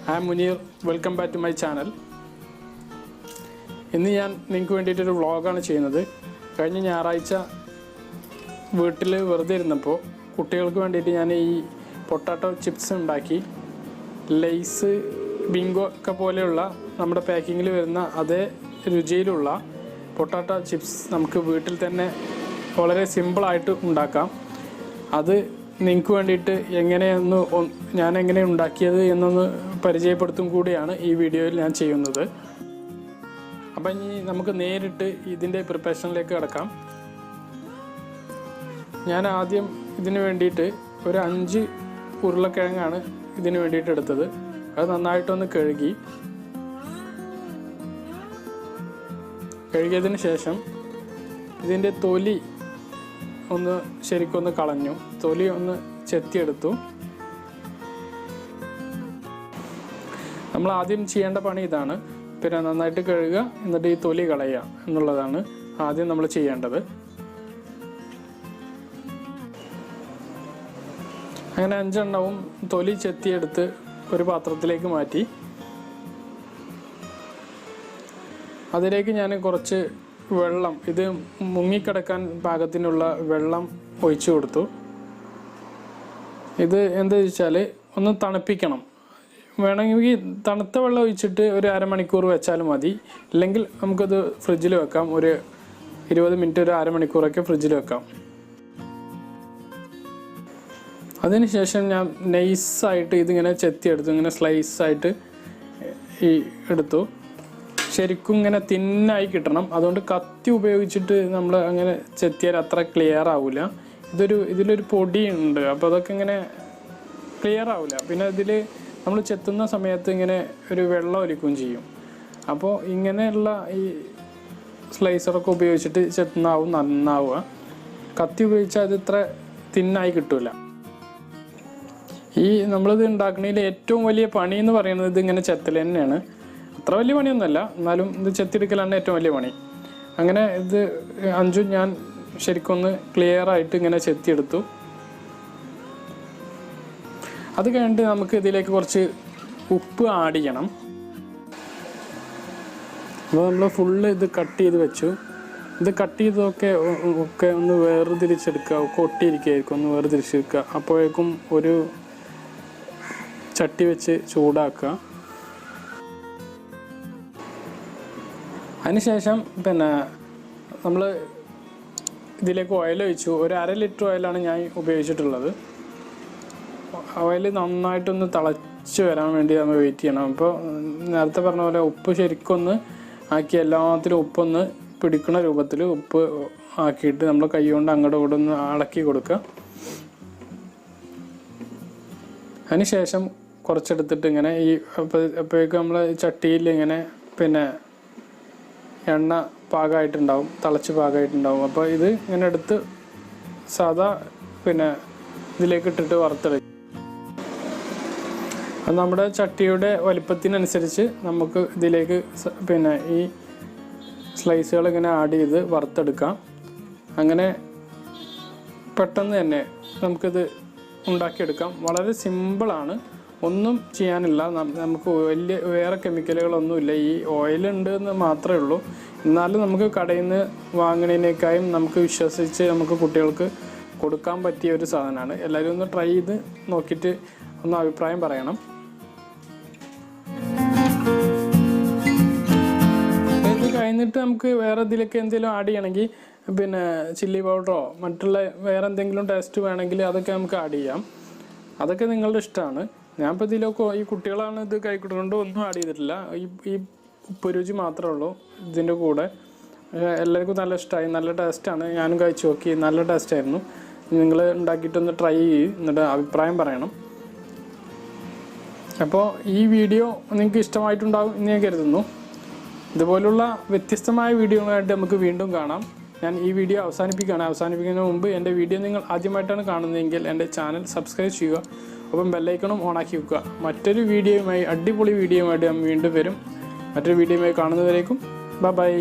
I am Munir. Welcome back to my channel. ഇന്ന് ഞാൻ നിങ്ങൾക്ക് വേണ്ടിയിട്ടൊരു വ്ളോഗാണ് ചെയ്യുന്നത്. കഴിഞ്ഞ ഞായറാഴ്ച വീട്ടിൽ വെറുതെ ഇരുന്നപ്പോൾ കുട്ടികൾക്ക് വേണ്ടിയിട്ട് ഞാൻ ഈ പൊട്ടാറ്റോ ചിപ്സ് ഉണ്ടാക്കി. ലേസ് ബിങ്കോ ഒക്കെ പോലെയുള്ള നമ്മുടെ പാക്കിങ്ങിൽ വരുന്ന അതേ രുചിയിലുള്ള പൊട്ടാറ്റോ ചിപ്സ് നമുക്ക് വീട്ടിൽ തന്നെ വളരെ സിമ്പിളായിട്ട് ഉണ്ടാക്കാം. അത് നിങ്ങൾക്ക് വേണ്ടിയിട്ട് ഞാൻ എങ്ങനെ ഉണ്ടാക്കിയത് എന്നൊന്ന് പരിചയപ്പെടുത്തും കൂടിയാണ് ഈ വീഡിയോയിൽ ഞാൻ ചെയ്യുന്നത്. അപ്പം ഇനി നമുക്ക് നേരിട്ട് ഇതിൻ്റെ പ്രിപ്പറേഷനിലേക്ക് കിടക്കാം. ഞാൻ ആദ്യം ഇതിന് വേണ്ടിയിട്ട് ഒരു 5 ഉരുളക്കിഴങ്ങാണ് ഇതിന് വേണ്ടിയിട്ട് എടുത്തത്. അത് നന്നായിട്ടൊന്ന് കഴുകിയതിന് ശേഷം ഇതിൻ്റെ തൊലി ഒന്ന് ശരിക്കൊന്ന് കളഞ്ഞു. തൊലി ഒന്ന് ചെത്തിയെടുത്തു. നമ്മൾ ആദ്യം ചെയ്യേണ്ട പണി ഇതാണ്. പിന്നെ നന്നായിട്ട് കഴുകുക, എന്നിട്ട് ഈ തൊലി കളയുക എന്നുള്ളതാണ് ആദ്യം നമ്മൾ ചെയ്യേണ്ടത്. അങ്ങനെ 5 എണ്ണവും തൊലി ചെത്തിയെടുത്ത് ഒരു പാത്രത്തിലേക്ക് മാറ്റി. അതിലേക്ക് ഞാൻ കുറച്ച് വെള്ളം, ഇത് മുങ്ങിക്കിടക്കാൻ പാകത്തിനുള്ള വെള്ളം ഒഴിച്ചു കൊടുത്തു. ഇത് എന്താ വെച്ചാൽ ഒന്ന് തണുപ്പിക്കണം. വേണമെങ്കിൽ തണുത്ത വെള്ളം ഒഴിച്ചിട്ട് ഒരു അരമണിക്കൂർ വെച്ചാലും മതി. ഇല്ലെങ്കിൽ നമുക്കത് ഫ്രിഡ്ജിൽ വെക്കാം. ഒരു 20 മിനിറ്റ്, ഒരു അരമണിക്കൂറൊക്കെ ഫ്രിഡ്ജിൽ വെക്കാം. അതിനുശേഷം ഞാൻ നൈസായിട്ട് ഇതിങ്ങനെ ചെത്തിയെടുത്തു. ഇങ്ങനെ സ്ലൈസായിട്ട് എടുത്തു. ശരിക്കും ഇങ്ങനെ തിന്നായി കിട്ടണം. അതുകൊണ്ട് കത്തി ഉപയോഗിച്ചിട്ട് നമ്മൾ അങ്ങനെ ചെത്തിയാൽ അത്ര ക്ലിയർ ആവില്ല. ഇതിലൊരു പൊടിയുണ്ട്, അപ്പോൾ അതൊക്കെ ഇങ്ങനെ ക്ലിയർ ആവില്ല. പിന്നെ ഇതിൽ നമ്മൾ ചെത്തുന്ന സമയത്ത് ഇങ്ങനെ ഒരു വെള്ളം ഒലിക്കുകയും ചെയ്യും. അപ്പോൾ ഇങ്ങനെയുള്ള ഈ സ്ലൈസറൊക്കെ ഉപയോഗിച്ചിട്ട് ചെത്തുന്നാവും നന്നാവുക. കത്തി ഉപയോഗിച്ചാൽ അത് ഇത്ര തിന്നായി കിട്ടില്ല. നമ്മളിത് ഉണ്ടാക്കുന്നതിൽ ഏറ്റവും വലിയ പണി എന്ന് പറയുന്നത് ഇതിങ്ങനെ ചെത്തൽ തന്നെയാണ്. അത്ര വലിയ പണിയൊന്നുമല്ല, എന്നാലും ഇത് ചെത്തിയെടുക്കലാണ് ഏറ്റവും വലിയ പണി. അങ്ങനെ ഇത് 5 ഞാൻ ശരിക്കൊന്ന് ക്ലിയറായിട്ട് ഇങ്ങനെ ചെത്തിയെടുത്തു. അത് കഴിഞ്ഞിട്ട് നമുക്ക് ഇതിലേക്ക് കുറച്ച് ഉപ്പ് ആഡ് ചെയ്യണം. അപ്പോൾ നമ്മൾ ഫുള്ള് ഇത് കട്ട് ചെയ്ത് വെച്ചു. ഇത് കട്ട് ചെയ്തൊക്കെ ഒന്ന് വേർതിരിച്ചെടുക്കുക. ഒട്ടിയിരിക്കുകയായിരിക്കും, ഒന്ന് വേർതിരിച്ചെടുക്കുക. അപ്പോഴേക്കും ഒരു ചട്ടി വെച്ച് ചൂടാക്കുക. അതിനുശേഷം പിന്നെ നമ്മൾ ഇതിലേക്ക് ഓയിൽ ഒഴിച്ചു. ഒരു 1/2 ലിറ്റർ ഓയിലാണ് ഞാൻ ഉപയോഗിച്ചിട്ടുള്ളത്. ഓയിൽ നന്നായിട്ടൊന്ന് തിളച്ച് വരാൻ വേണ്ടി നമ്മൾ വെയിറ്റ് ചെയ്യണം. അപ്പോൾ നേരത്തെ പറഞ്ഞ പോലെ ഉപ്പ് ശരിക്കൊന്ന് ആക്കി, എല്ലാത്തിലും ഉപ്പൊന്ന് പിടിക്കുന്ന രൂപത്തിൽ ഉപ്പ് ആക്കിയിട്ട് നമ്മൾ കൈ കൊണ്ട് അങ്ങോട്ടും ഇങ്ങോട്ടും ഒന്ന് ഇളക്കി കൊടുക്കുക. അതിനുശേഷം കുറച്ചെടുത്തിട്ട് ഇങ്ങനെ അപ്പോഴേക്കും നമ്മൾ ചട്ടിയിൽ ഇങ്ങനെ പിന്നെ എണ്ണ പാകമായിട്ടുണ്ടാവും, തിളച്ച് പാകമായിട്ടുണ്ടാവും. അപ്പോൾ ഇത് ഇങ്ങനെ എടുത്ത് സാധാ പിന്നെ ഇതിലേക്ക് ഇട്ടിട്ട് വറുത്തെടുക്കും. അത് നമ്മുടെ ചട്ടിയുടെ വലിപ്പത്തിനനുസരിച്ച് നമുക്ക് ഇതിലേക്ക് പിന്നെ ഈ സ്ലൈസുകൾ ഇങ്ങനെ ആഡ് ചെയ്ത് വറുത്തെടുക്കാം. അങ്ങനെ പെട്ടെന്ന് തന്നെ നമുക്കിത് ഉണ്ടാക്കിയെടുക്കാം. വളരെ സിമ്പിളാണ്, ഒന്നും ചെയ്യാനില്ല. നമുക്ക് വേറെ കെമിക്കലുകളൊന്നുമില്ല. ഈ ഓയിലുണ്ട് എന്ന് മാത്രമേ ഉള്ളൂ. എന്നാലും നമുക്ക് കടയിൽ നിന്ന് വാങ്ങുന്നതിനേക്കാളും നമുക്ക് വിശ്വസിച്ച് നമുക്ക് കുട്ടികൾക്ക് കൊടുക്കാൻ പറ്റിയ ഒരു സാധനമാണ്. എല്ലാവരും ഒന്ന് ട്രൈ ചെയ്ത് നോക്കിയിട്ട് ഒന്ന് അഭിപ്രായം പറയണം. ഇത് കഴിഞ്ഞിട്ട് നമുക്ക് വേറെ ഇതിലേക്ക് എന്തെങ്കിലും ആഡ് ചെയ്യണമെങ്കിൽ പിന്നെ ചില്ലി പൗഡറോ മറ്റുള്ള വേറെ എന്തെങ്കിലും ടേസ്റ്റ് വേണമെങ്കിൽ അതൊക്കെ നമുക്ക് ആഡ് ചെയ്യാം. അതൊക്കെ നിങ്ങളുടെ ഇഷ്ടമാണ്. ഞാനിപ്പോൾ ഇതിലൊക്കെ ഈ കുട്ടികളാണ് ഇത് കൈക്കൊണ്ടുകൊണ്ട് ഒന്നും ആഡ് ചെയ്തിട്ടില്ല. ഈ ഉപ്പ് രുചി മാത്രമേ ഉള്ളൂ ഇതിൻ്റെ കൂടെ. എല്ലാവർക്കും നല്ല ഇഷ്ടമായി, നല്ല ടേസ്റ്റാണ്. ഞാനും കഴിച്ചു നോക്കി, നല്ല ടേസ്റ്റായിരുന്നു. നിങ്ങൾ ഉണ്ടാക്കിയിട്ടൊന്ന് ട്രൈ ചെയ്യും, എന്നിട്ട് അഭിപ്രായം പറയണം. അപ്പോൾ ഈ വീഡിയോ നിങ്ങൾക്ക് ഇഷ്ടമായിട്ടുണ്ടാകും എന്ന് ഞാൻ കരുതുന്നു. ഇതുപോലുള്ള വ്യത്യസ്തമായ വീഡിയോകളായിട്ട് നമുക്ക് വീണ്ടും കാണാം. ഞാൻ ഈ വീഡിയോ അവസാനിപ്പിക്കുന്നതിന് മുമ്പ് എൻ്റെ വീഡിയോ നിങ്ങൾ ആദ്യമായിട്ടാണ് കാണുന്നതെങ്കിൽ എൻ്റെ ചാനൽ സബ്സ്ക്രൈബ് ചെയ്യുക. അപ്പം ബെല്ലൈക്കണും ഓണാക്കി വെക്കുക. മറ്റൊരു വീഡിയോയുമായി, അടിപൊളി വീഡിയോയുമായിട്ട് ഞാൻ വീണ്ടും വരും. മറ്റൊരു വീഡിയോയുമായി കാണുന്നവരേക്കും ബൈ.